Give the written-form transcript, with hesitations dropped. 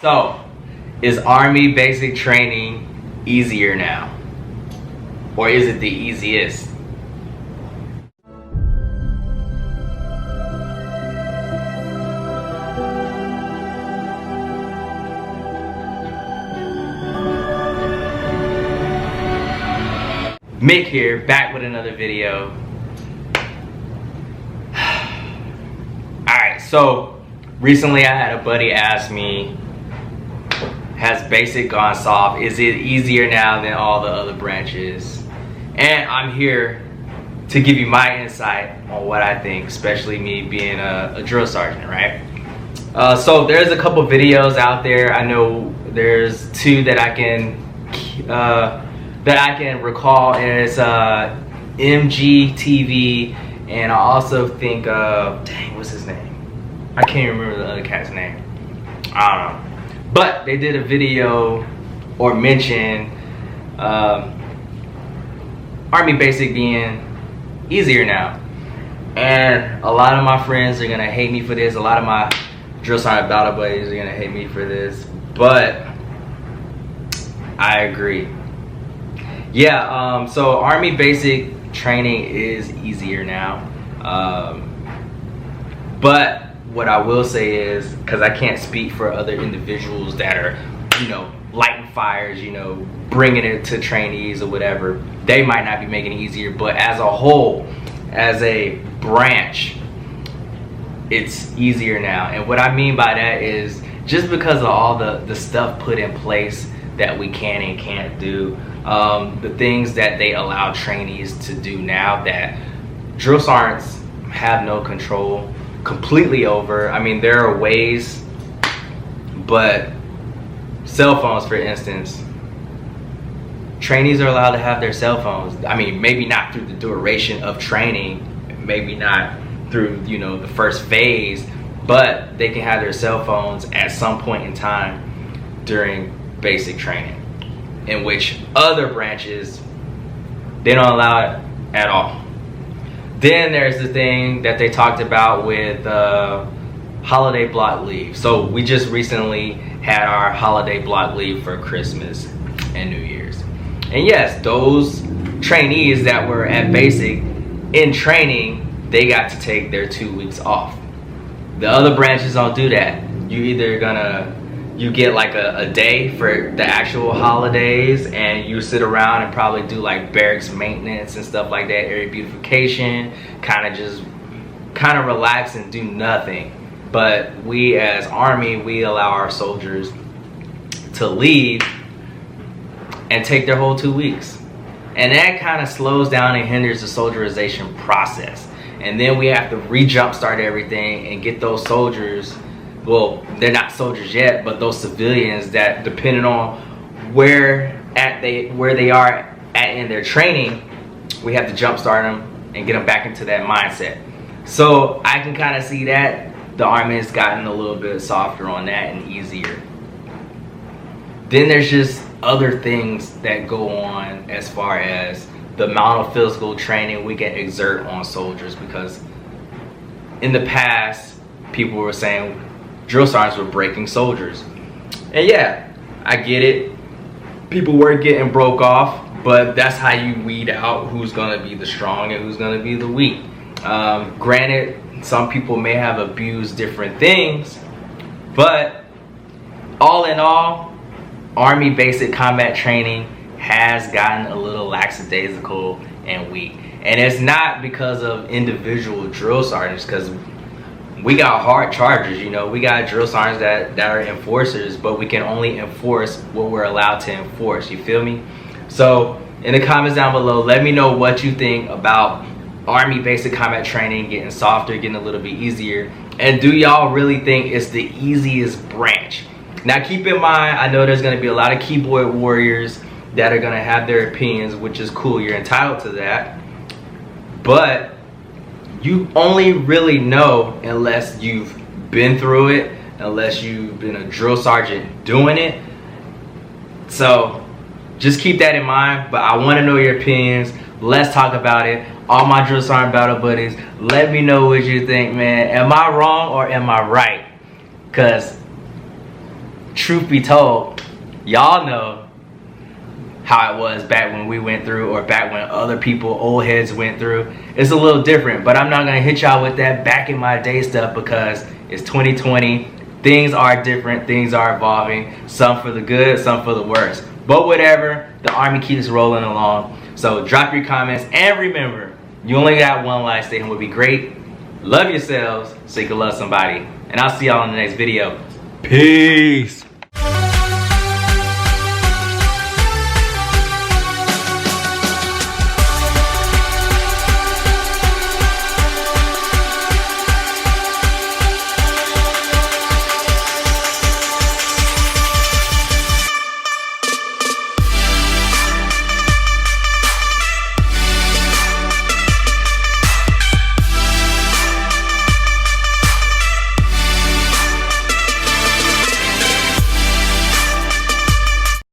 So, is Army basic training easier now? Or is it the easiest? Mick here, back with another video. Alright, so recently I had a buddy ask me, has basic gone soft? Is it easier now than all the other branches? And I'm here to give you my insight on what I think, especially me being a drill sergeant, right? So there's a couple videos out there. I know there's two that I can recall, and it's MGTV, and I also think dang, what's his name? I can't remember the other cat's name. I don't know. But they did a video or mention Army basic being easier now. And a lot of my friends are gonna hate me for this. A lot of my drill sergeant battle buddies are gonna hate me for this. But I agree. Yeah, so Army basic training is easier now. But what I will say is, because I can't speak for other individuals that are, lighting fires, bringing it to trainees or whatever, they might not be making it easier. But as a whole, as a branch, it's easier now. And what I mean by that is just because of all the stuff put in place that we can and can't do, the things that they allow trainees to do now that drill sergeants have no control completely over. I mean, there are ways, but cell phones, for instance, trainees are allowed to have their cell phones. I mean, maybe not through the duration of training, maybe not through the first phase, but they can have their cell phones at some point in time during basic training, in which other branches, they don't allow it at all. Then there's the thing that they talked about with holiday block leave. So we just recently had our holiday block leave for Christmas and New Year's. And yes, those trainees that were at basic in training, they got to take their 2 weeks off. The other branches don't do that. You get like a day for the actual holidays, and you sit around and probably do like barracks maintenance and stuff like that, area beautification, kind of relax and do nothing. But we as Army, we allow our soldiers to leave and take their whole 2 weeks. And that kind of slows down and hinders the soldierization process. And then we have to re-jumpstart everything and get those soldiers, well, they're not soldiers yet, but those civilians that, depending on where they are at in their training, we have to jumpstart them and get them back into that mindset. So I can kind of see that the Army has gotten a little bit softer on that and easier. Then there's just other things that go on as far as the amount of physical training we can exert on soldiers, because in the past, people were saying drill sergeants were breaking soldiers. And yeah, I get it. People were getting broke off, but that's how you weed out who's gonna be the strong and who's gonna be the weak. Granted, some people may have abused different things, but all in all, Army basic combat training has gotten a little lackadaisical and weak. And it's not because of individual drill sergeants, because we got hard chargers, we got drill sergeants that are enforcers, but we can only enforce what we're allowed to enforce, you feel me? So in the comments down below, let me know what you think about Army basic combat training getting softer, getting a little bit easier, and do y'all really think it's the easiest branch? Now keep in mind, I know there's going to be a lot of keyboard warriors that are going to have their opinions, which is cool, you're entitled to that, but you only really know unless you've been through it, unless you've been a drill sergeant doing it. So just keep that in mind. But I want to know your opinions. Let's talk about it. All my drill sergeant battle buddies, let me know what you think, man. Am I wrong or am I right? Because truth be told, y'all know how it was back when we went through, or back when other people, old heads, went through. It's a little different, but I'm not gonna hit y'all with that back in my day stuff, because it's 2020. Things are different, things are evolving, some for the good, some for the worse. But whatever, the Army keeps rolling along. So drop your comments, and remember, you only got one life. Stay home would be great. Love yourselves so you can love somebody. And I'll see y'all in the next video. Peace.